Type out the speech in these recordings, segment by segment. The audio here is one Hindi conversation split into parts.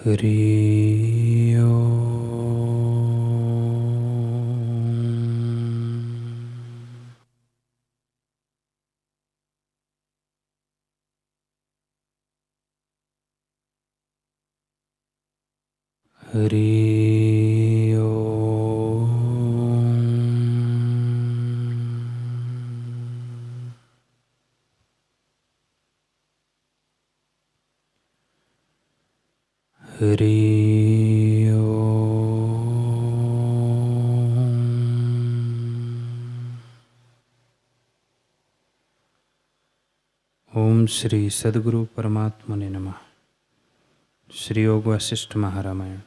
हरि ओम। हरि ओम। हरि ओम श्री सद्गुरु परमात्मने नमः। श्री योग वशिष्ठ महारामायण।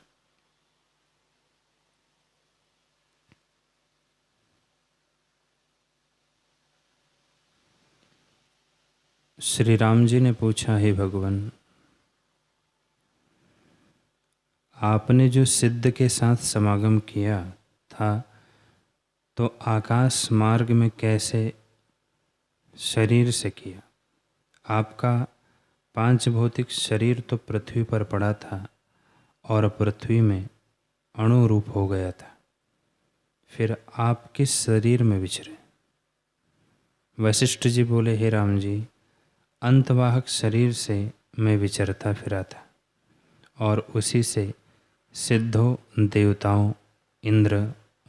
श्री राम जी ने पूछा, हे भगवान, आपने जो सिद्ध के साथ समागम किया था तो आकाश मार्ग में कैसे शरीर से किया? आपका पांच भौतिक शरीर तो पृथ्वी पर पड़ा था और पृथ्वी में अणु रूप हो गया था, फिर आप किस शरीर में विचरे? वशिष्ठ जी बोले, हे राम जी, अंतवाहक शरीर से मैं विचरता फिरा था और उसी से सिद्धों, देवताओं, इंद्र,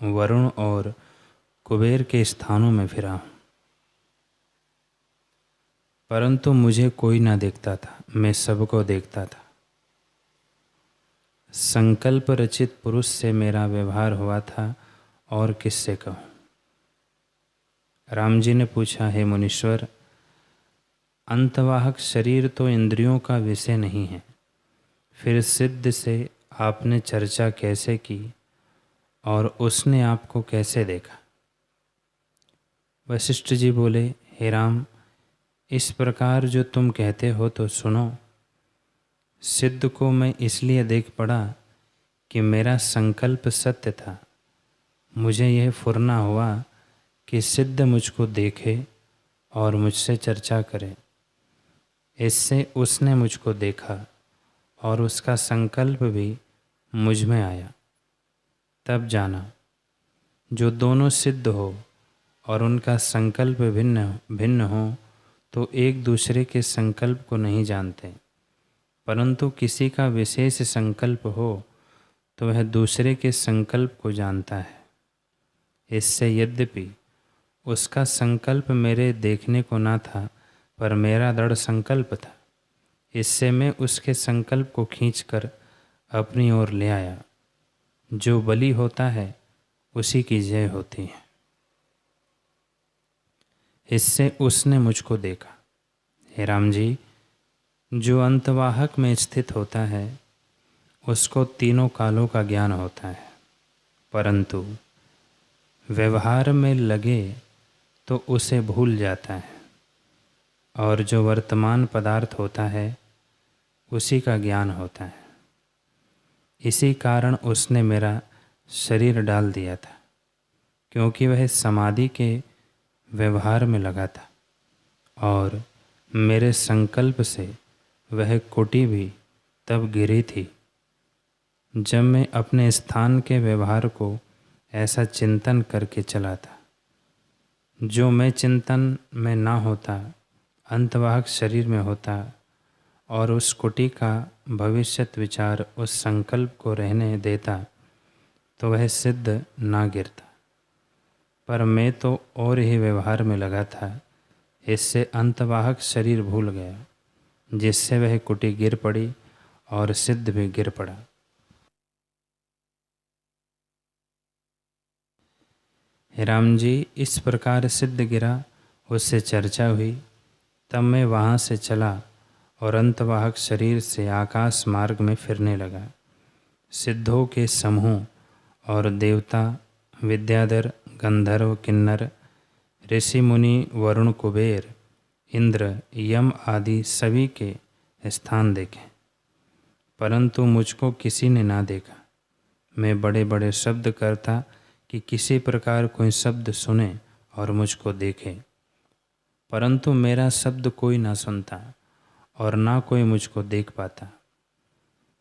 वरुण और कुबेर के स्थानों में फिरा हूँ, परंतु मुझे कोई ना देखता था, मैं सबको देखता था। संकल्प रचित पुरुष से मेरा व्यवहार हुआ था और किससे कहूँ? राम जी ने पूछा, हे मुनीश्वर, अंतवाहक शरीर तो इंद्रियों का विषय नहीं है, फिर सिद्ध से आपने चर्चा कैसे की और उसने आपको कैसे देखा? वशिष्ठ जी बोले, हे राम, इस प्रकार जो तुम कहते हो तो सुनो। सिद्ध को मैं इसलिए देख पड़ा कि मेरा संकल्प सत्य था। मुझे यह फुरना हुआ कि सिद्ध मुझको देखे और मुझसे चर्चा करे। इससे उसने मुझको देखा और उसका संकल्प भी मुझ में आया। तब जाना, जो दोनों सिद्ध हो और उनका संकल्प भिन्न भिन्न हो तो एक दूसरे के संकल्प को नहीं जानते, परंतु किसी का विशेष संकल्प हो तो वह दूसरे के संकल्प को जानता है। इससे यद्यपि उसका संकल्प मेरे देखने को ना था, पर मेरा दृढ़ संकल्प था। इससे मैं उसके संकल्प को खींचकर अपनी ओर ले आया। जो बली होता है उसी की जय होती है। इससे उसने मुझको देखा। हे राम जी, जो अंतवाहक में स्थित होता है उसको तीनों कालों का ज्ञान होता है, परंतु व्यवहार में लगे तो उसे भूल जाता है, और जो वर्तमान पदार्थ होता है उसी का ज्ञान होता है। इसी कारण उसने मेरा शरीर डाल दिया था, क्योंकि वह समाधि के व्यवहार में लगा था और मेरे संकल्प से वह कुटी भी तब गिरी थी जब मैं अपने स्थान के व्यवहार को ऐसा चिंतन करके चला था। जो मैं चिंतन में ना होता, अंतवाहक शरीर में होता और उस कुटी का भविष्यत विचार उस संकल्प को रहने देता तो वह सिद्ध ना गिरता, पर मैं तो और ही व्यवहार में लगा था। इससे अंतवाहक शरीर भूल गया, जिससे वह कुटी गिर पड़ी और सिद्ध भी गिर पड़ा। हे राम जी, इस प्रकार सिद्ध गिरा, उससे चर्चा हुई। तब मैं वहाँ से चला और अंतवाहक शरीर से आकाश मार्ग में फिरने लगा। सिद्धों के समूह और देवता, विद्याधर, गंधर्व, किन्नर, ऋषि मुनि, वरुण, कुबेर, इंद्र, यम आदि सभी के स्थान देखे, परंतु मुझको किसी ने ना देखा। मैं बड़े बड़े शब्द करता कि किसी प्रकार कोई शब्द सुने और मुझको देखे, परंतु मेरा शब्द कोई ना सुनता और ना कोई मुझको देख पाता।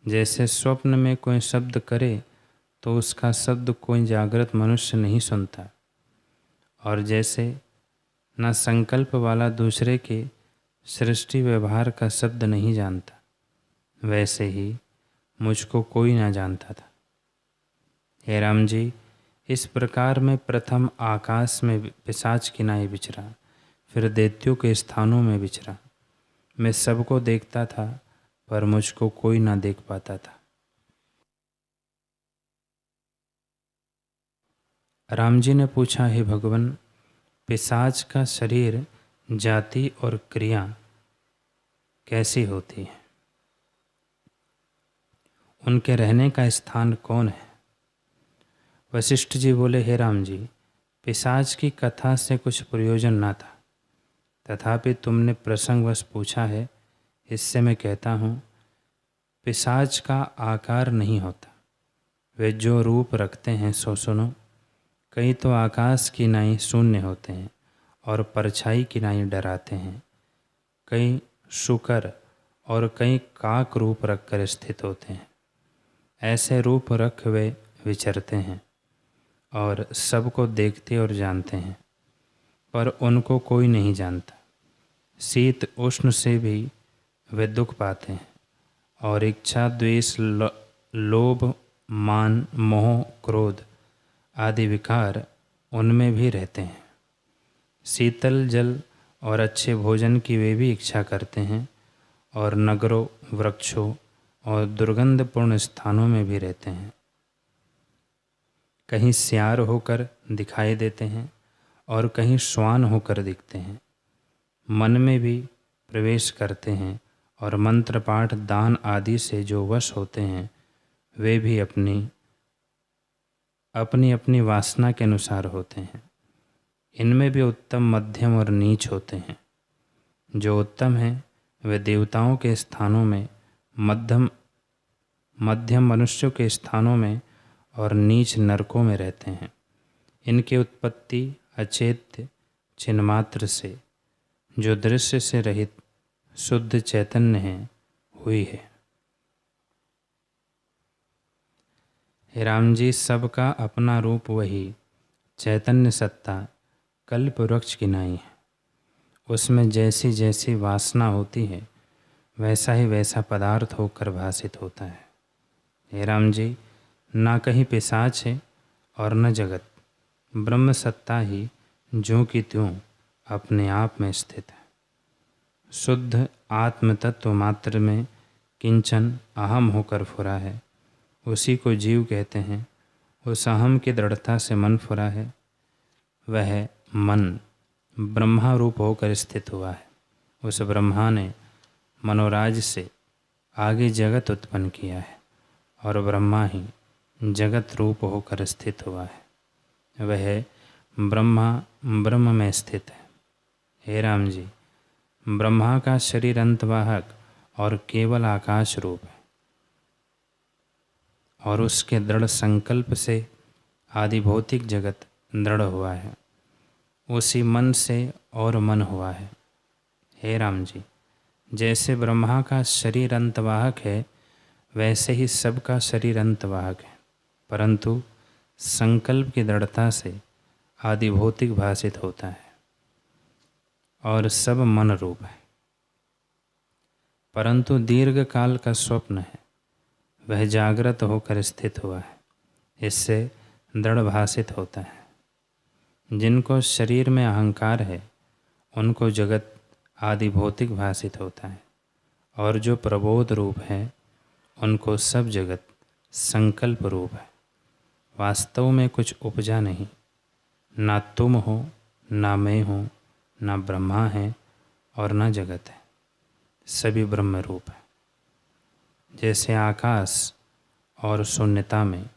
जैसे स्वप्न में कोई शब्द करे तो उसका शब्द कोई जागृत मनुष्य नहीं सुनता, और जैसे न संकल्प वाला दूसरे के सृष्टि व्यवहार का शब्द नहीं जानता, वैसे ही मुझको कोई ना जानता था। हे राम जी, इस प्रकार मैं प्रथम आकाश में पिशाच किनाए विचरा, फिर दैत्यों के स्थानों में विचरा। मैं सबको देखता था पर मुझको कोई ना देख पाता था। राम जी ने पूछा, हे भगवान, पिशाच का शरीर, जाति और क्रिया कैसी होती है? उनके रहने का स्थान कौन है? वशिष्ठ जी बोले, हे राम जी, पिशाच की कथा से कुछ प्रयोजन ना था, तथापि तुमने प्रसंगवश पूछा है, इससे मैं कहता हूँ, पिशाच का आकार नहीं होता, वे जो रूप रखते हैं सो सुनो। कई तो आकाश की नाई शून्य होते हैं और परछाई की नाई डराते हैं, कई शुकर और कई काक रूप रखकर स्थित होते हैं। ऐसे रूप रख वे विचरते हैं और सबको देखते और जानते हैं, पर उनको कोई नहीं जानता। शीत उष्ण से भी वे दुख पाते हैं, और इच्छा, द्वेष, लोभ, मान, मोह, क्रोध आदि विकार उनमें भी रहते हैं। शीतल जल और अच्छे भोजन की वे भी इच्छा करते हैं, और नगरों, वृक्षों और दुर्गंधपूर्ण स्थानों में भी रहते हैं। कहीं सियार होकर दिखाई देते हैं और कहीं श्वान होकर दिखते हैं। मन में भी प्रवेश करते हैं, और मंत्र पाठ, दान आदि से जो वश होते हैं, वे भी अपनी अपनी वासना के अनुसार होते हैं। इनमें भी उत्तम, मध्यम और नीच होते हैं। जो उत्तम हैं वे देवताओं के स्थानों में, मध्यम मनुष्यों के स्थानों में और नीच नरकों में रहते हैं। इनकी उत्पत्ति अचेत्य चिन्मात्र से, जो दृश्य से रहित शुद्ध चैतन्य है, हुई है। हे राम जी, सबका अपना रूप वही चैतन्य सत्ता कल्प वृक्ष की नाई है। उसमें जैसी जैसी वासना होती है, वैसा ही वैसा पदार्थ होकर भासित होता है। हे राम जी, ना कहीं पिशाच है और न जगत, ब्रह्म सत्ता ही ज्यों की त्यों अपने आप में स्थित है। शुद्ध आत्म तत्व मात्र में किंचन अहम होकर फुरा है, उसी को जीव कहते हैं। उस अहम की दृढ़ता से मन फुरा है। वह मन ब्रह्मा रूप होकर स्थित हुआ है। उस ब्रह्मा ने मनोराज से आगे जगत उत्पन्न किया है, और ब्रह्मा ही जगत रूप होकर स्थित हुआ है। वह ब्रह्मा ब्रह्म में स्थित है। हे राम जी, ब्रह्मा का शरीर अंतवाहक और केवल आकाश रूप है, और उसके दृढ़ संकल्प से आदि भौतिक जगत दृढ़ हुआ है। उसी मन से और मन हुआ है। हे राम जी, जैसे ब्रह्मा का शरीर अंतवाहक है, वैसे ही सबका शरीर अंतवाहक है, परंतु संकल्प की दृढ़ता से आदि भौतिक भासित होता है, और सब मन रूप है। परंतु दीर्घ काल का स्वप्न है, वह जागृत होकर स्थित हुआ है, इससे दृढ़ भासित होता है। जिनको शरीर में अहंकार है, उनको जगत आदि भौतिक भासित होता है, और जो प्रबोध रूप है, उनको सब जगत संकल्प रूप है। वास्तव में कुछ उपजा नहीं, ना तुम हो, ना मैं हूँ, ना ब्रह्मा है और ना जगत है, सभी ब्रह्म रूप है। जैसे आकाश और शून्यता में,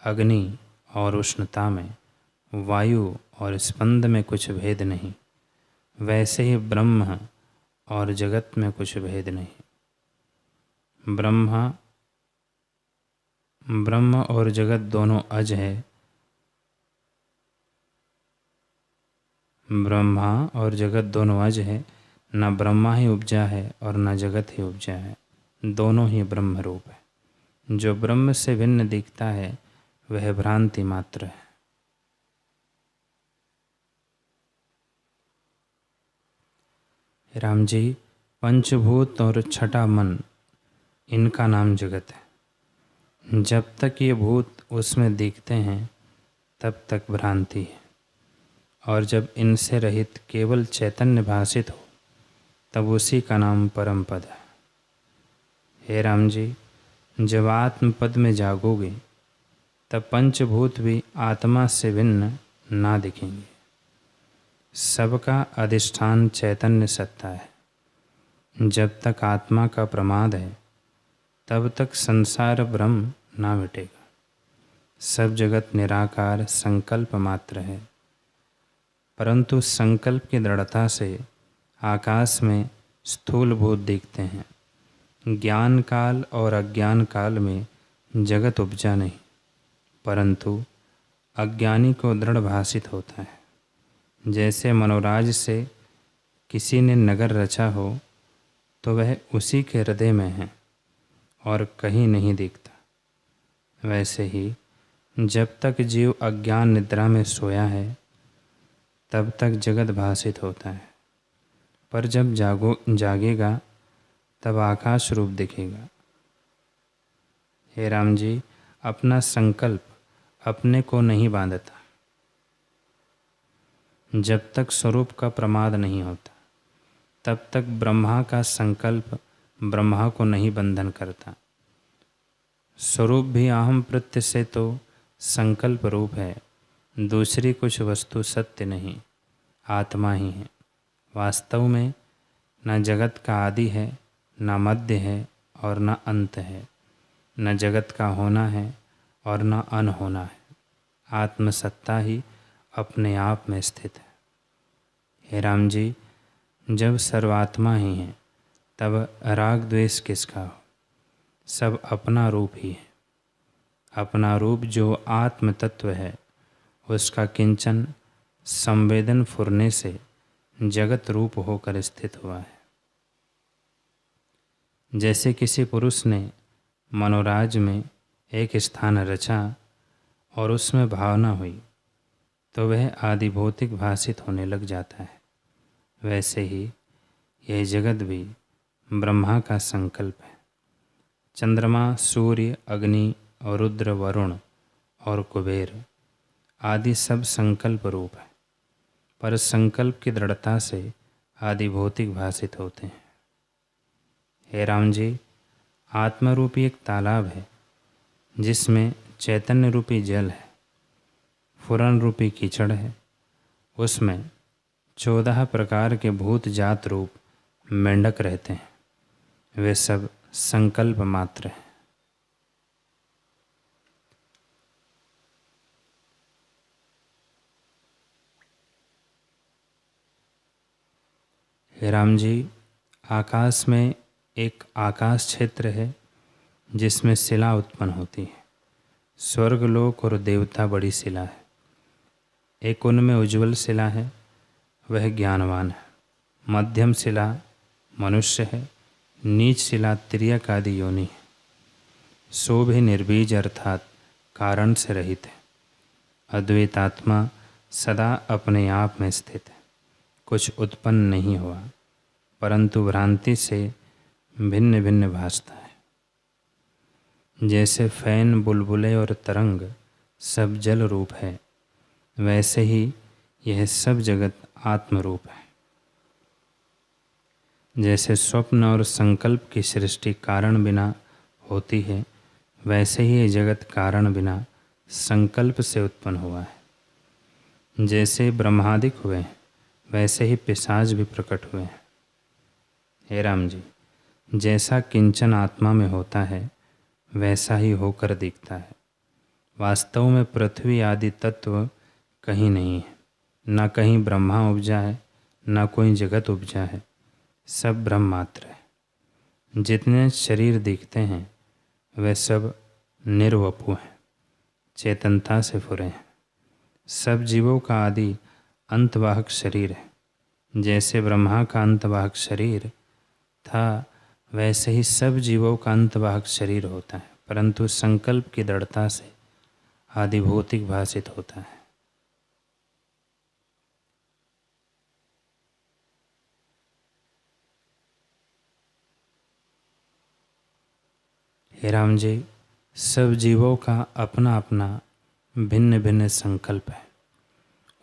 अग्नि और उष्णता में, वायु और स्पंद में कुछ भेद नहीं, वैसे ही ब्रह्म और जगत में कुछ भेद नहीं। ब्रह्म और जगत दोनों अज है। ब्रह्मा और जगत दोनों अज है, न ब्रह्मा ही उपजा है और न जगत ही उपजा है, दोनों ही ब्रह्म रूप है। जो ब्रह्म से भिन्न दिखता है वह भ्रांति मात्र है। राम जी, पंचभूत और छठा मन, इनका नाम जगत है। जब तक ये भूत उसमें दिखते हैं तब तक भ्रांति है, और जब इनसे रहित केवल चैतन्य भासित हो तब उसी का नाम परम पद है। हे राम जी, जब आत्म पद में जागोगे तब पंचभूत भी आत्मा से भिन्न ना दिखेंगे। सबका अधिष्ठान चैतन्य सत्ता है। जब तक आत्मा का प्रमाद है तब तक संसार भ्रम ना मिटेगा। सब जगत निराकार संकल्प मात्र है, परंतु संकल्प की दृढ़ता से आकाश में स्थूल भूत दिखते हैं। ज्ञान काल और अज्ञान काल में जगत उपजा नहीं, परंतु अज्ञानी को दृढ़ भासित होता है। जैसे मनोराज से किसी ने नगर रचा हो तो वह उसी के हृदय में है और कहीं नहीं दिखता, वैसे ही जब तक जीव अज्ञान निद्रा में सोया है तब तक जगत भासित होता है, पर जब जागेगा तब आकाश रूप दिखेगा। हे राम जी, अपना संकल्प अपने को नहीं बांधता। जब तक स्वरूप का प्रमाद नहीं होता तब तक ब्रह्मा का संकल्प ब्रह्मा को नहीं बंधन करता। स्वरूप भी अहम प्रत्यय से तो संकल्प रूप है, दूसरी कुछ वस्तु सत्य नहीं, आत्मा ही है। वास्तव में न जगत का आदि है, न मध्य है और न अंत है, न जगत का होना है और न अनहोना है। आत्मसत्ता ही अपने आप में स्थित है। हे राम जी, जब सर्वात्मा ही है तब राग द्वेष किसका हो? सब अपना रूप ही है। अपना रूप जो आत्म तत्व है उसका किंचन संवेदन फुरने से जगत रूप होकर स्थित हुआ है। जैसे किसी पुरुष ने मनोराज में एक स्थान रचा और उसमें भावना हुई तो वह आदि भौतिक भासित होने लग जाता है, वैसे ही यह जगत भी ब्रह्मा का संकल्प है। चंद्रमा, सूर्य, अग्नि और रुद्र, वरुण और कुबेर आदि सब संकल्प रूप है, पर संकल्प की दृढ़ता से आदि भौतिक भासित होते हैं। हे राम जी, आत्मरूपी एक तालाब है जिसमें चैतन्य रूपी जल है, फुरन रूपी कीचड़ है, उसमें 14 प्रकार के भूत जात रूप मेंढक रहते हैं, वे सब संकल्प मात्र हैं। हे राम जी, आकाश में एक आकाश क्षेत्र है जिसमें शिला उत्पन्न होती है। स्वर्गलोक और देवता बड़ी शिला है। एक उनमें उज्ज्वल शिला है, वह ज्ञानवान है। मध्यम शिला मनुष्य है, नीच शिला तिर्यक आदि योनि है। सो भी निर्बीज अर्थात कारण से रहित है। अद्वैत आत्मा सदा अपने आप में स्थित है, कुछ उत्पन्न नहीं हुआ, परंतु भ्रांति से भिन्न भिन्न भासता है। जैसे फैन, बुलबुले और तरंग सब जल रूप है, वैसे ही यह सब जगत आत्म रूप है। जैसे स्वप्न और संकल्प की सृष्टि कारण बिना होती है, वैसे ही यह जगत कारण बिना संकल्प से उत्पन्न हुआ है। जैसे ब्रह्मादिक हुए हैं वैसे ही पिशाच भी प्रकट हुए हैं। हे राम जी, जैसा किंचन आत्मा में होता है वैसा ही होकर दिखता है। वास्तव में पृथ्वी आदि तत्व कहीं नहीं है, न कहीं ब्रह्मा उपजा है, न कोई जगत उपजा है, सब ब्रह्म मात्र है। जितने शरीर दिखते हैं वे सब निर्वपु हैं, चेतनता से फुरे हैं। सब जीवों का आदि अंतवाहक शरीर है। जैसे ब्रह्मा का अंतवाहक शरीर था वैसे ही सब जीवों का अंतवाहक शरीर होता है। परंतु संकल्प की दृढ़ता से आदि भौतिक भासित होता है। हे राम जी, सब जीवों का अपना अपना भिन्न भिन्न संकल्प है।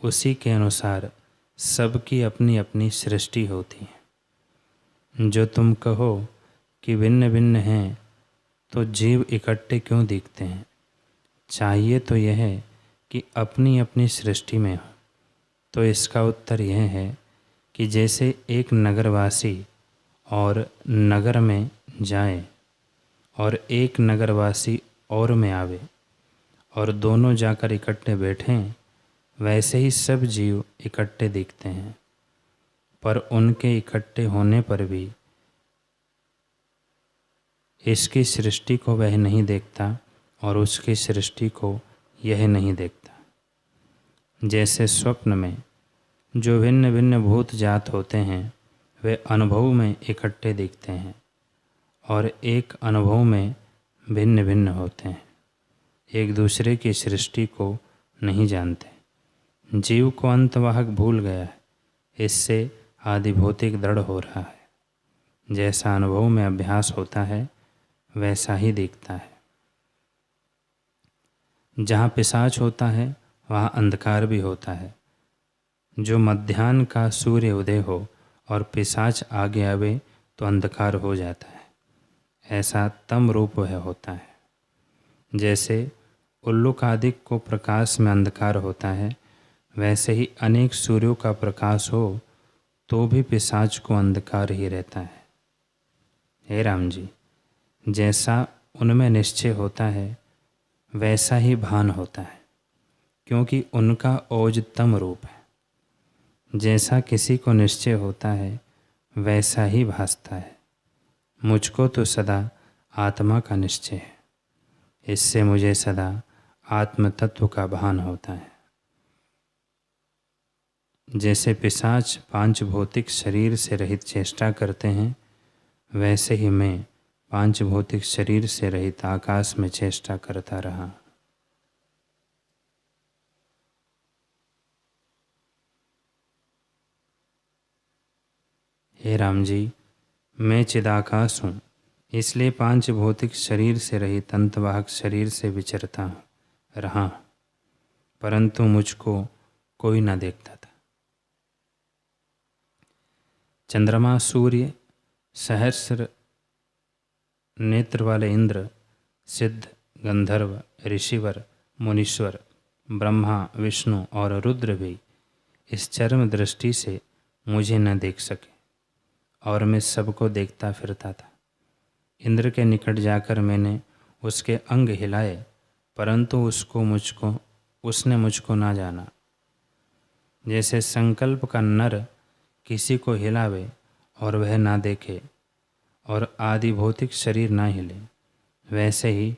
उसी के अनुसार सबकी अपनी अपनी सृष्टि होती है। जो तुम कहो कि भिन्न भिन्न हैं, तो जीव इकट्ठे क्यों दिखते हैं? चाहिए तो यह है कि अपनी अपनी सृष्टि में हो। तो इसका उत्तर यह है कि जैसे एक नगरवासी और नगर में जाए और एक नगरवासी और में आवे और दोनों जाकर इकट्ठे बैठें, वैसे ही सब जीव इकट्ठे दिखते हैं, पर उनके इकट्ठे होने पर भी इसकी सृष्टि को वह नहीं देखता और उसकी सृष्टि को यह नहीं देखता। जैसे स्वप्न में जो भिन्न भिन्न भूत जात होते हैं, वे अनुभव में इकट्ठे दिखते हैं और एक अनुभव में भिन्न भिन्न होते हैं, एक दूसरे की सृष्टि को नहीं जानते। जीव को अंतवाहक भूल गया है, इससे आदि भौतिक दृढ़ हो रहा है। जैसा अनुभव में अभ्यास होता है वैसा ही दिखता है। जहाँ पिशाच होता है वहाँ अंधकार भी होता है। जो मध्याह्न का सूर्य उदय हो और पिशाच आगे आवे तो अंधकार हो जाता है, ऐसा तम रूप वह होता है। जैसे उल्लूकादिक को प्रकाश में अंधकार होता है, वैसे ही अनेक सूर्यों का प्रकाश हो तो भी पिशाच को अंधकार ही रहता है। हे राम जी, जैसा उनमें निश्चय होता है वैसा ही भान होता है, क्योंकि उनका ओजतम रूप है। जैसा किसी को निश्चय होता है वैसा ही भासता है। मुझको तो सदा आत्मा का निश्चय है, इससे मुझे सदा आत्म तत्व का भान होता है। जैसे पिशाच पांच भौतिक शरीर से रहित चेष्टा करते हैं, वैसे ही मैं पांच भौतिक शरीर से रहित आकाश में चेष्टा करता रहा। हे राम जी, मैं चिदाकाश हूँ, इसलिए पांच भौतिक शरीर से रहित अंतवाहक शरीर से विचरता रहा, परंतु मुझको कोई न देखता था। चंद्रमा, सूर्य, सहस्र नेत्र वाले इंद्र, सिद्ध, गंधर्व, ऋषिवर, मुनीश्वर, ब्रह्मा, विष्णु और रुद्र भी इस चरम दृष्टि से मुझे न देख सके और मैं सबको देखता फिरता था। इंद्र के निकट जाकर मैंने उसके अंग हिलाए, परंतु उसने मुझको ना जाना। जैसे संकल्प का नर किसी को हिलावे और वह ना देखे और आदि भौतिक शरीर ना हिले, वैसे ही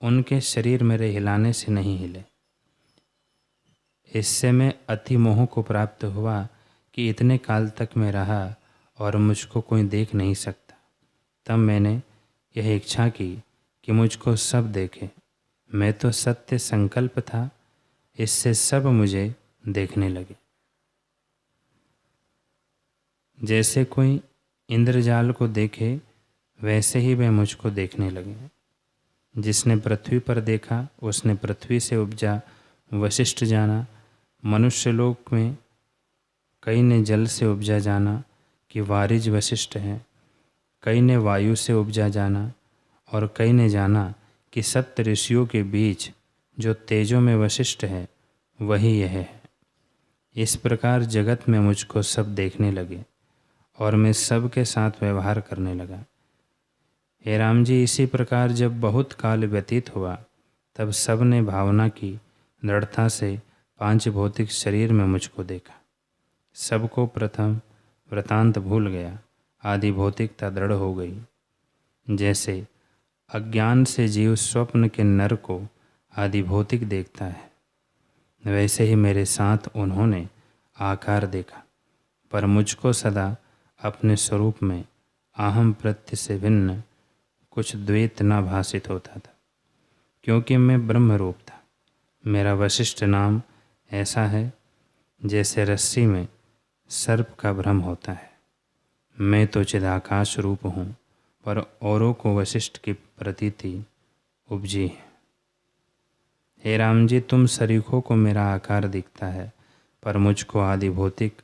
उनके शरीर मेरे हिलाने से नहीं हिले। इससे मैं अति मोह को प्राप्त हुआ कि इतने काल तक मैं रहा और मुझको कोई देख नहीं सकता। तब मैंने यह इच्छा की कि मुझको सब देखे। मैं तो सत्य संकल्प था, इससे सब मुझे देखने लगे। जैसे कोई इंद्रजाल को देखे वैसे ही वे मुझको देखने लगे। जिसने पृथ्वी पर देखा उसने पृथ्वी से उपजा वशिष्ठ जाना। मनुष्य लोक में कई ने जल से उपजा जाना कि वारिज वशिष्ठ है, कई ने वायु से उपजा जाना और कई ने जाना कि सप्त ऋषियों के बीच जो तेजों में वशिष्ठ है वही यह है। इस प्रकार जगत में मुझको सब देखने लगे और मैं सब के साथ व्यवहार करने लगा। हे राम जी, इसी प्रकार जब बहुत काल व्यतीत हुआ तब सब ने भावना की दृढ़ता से पांच भौतिक शरीर में मुझको देखा। सबको प्रथम वृतांत भूल गया, आदि भौतिकता दृढ़ हो गई। जैसे अज्ञान से जीव स्वप्न के नर को आदि भौतिक देखता है, वैसे ही मेरे साथ उन्होंने आकार देखा, पर मुझको सदा अपने स्वरूप में अहम प्रत्यय से भिन्न कुछ द्वैत न भासित होता था। क्योंकि मैं ब्रह्म रूप था। मेरा वशिष्ठ नाम ऐसा है जैसे रस्सी में सर्प का भ्रम होता है। मैं तो चिदाकाश रूप हूँ, पर औरों को वशिष्ठ की प्रतीति उपजी है। हे राम जी, तुम सरीखों को मेरा आकार दिखता है, पर मुझको आदि भौतिक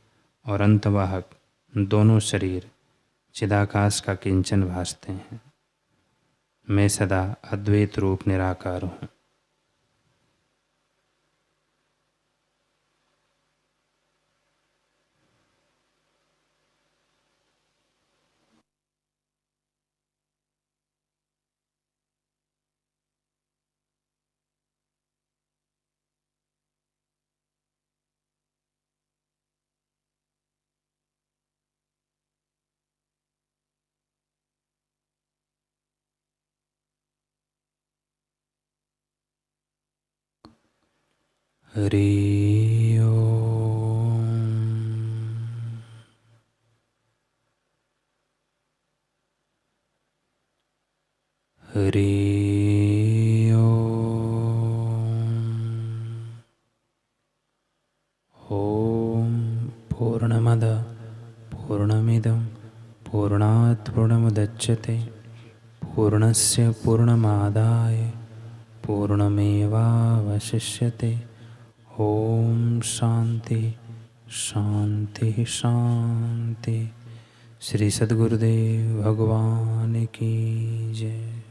और अंतवाहक दोनों शरीर चिदाकाश का किंचन भासते हैं। मैं सदा अद्वैत रूप निराकार हूँ। हरि ओम। हरि ओम। पूर्णमद पूर्णमिदं पूर्णात् पूर्णमुदच्यते पूर्णस्य पूर्णमादाय पूर्णमेवावशिष्यते। ओम शांति शांति शांति। श्री सद्गुरुदेव भगवान की जय।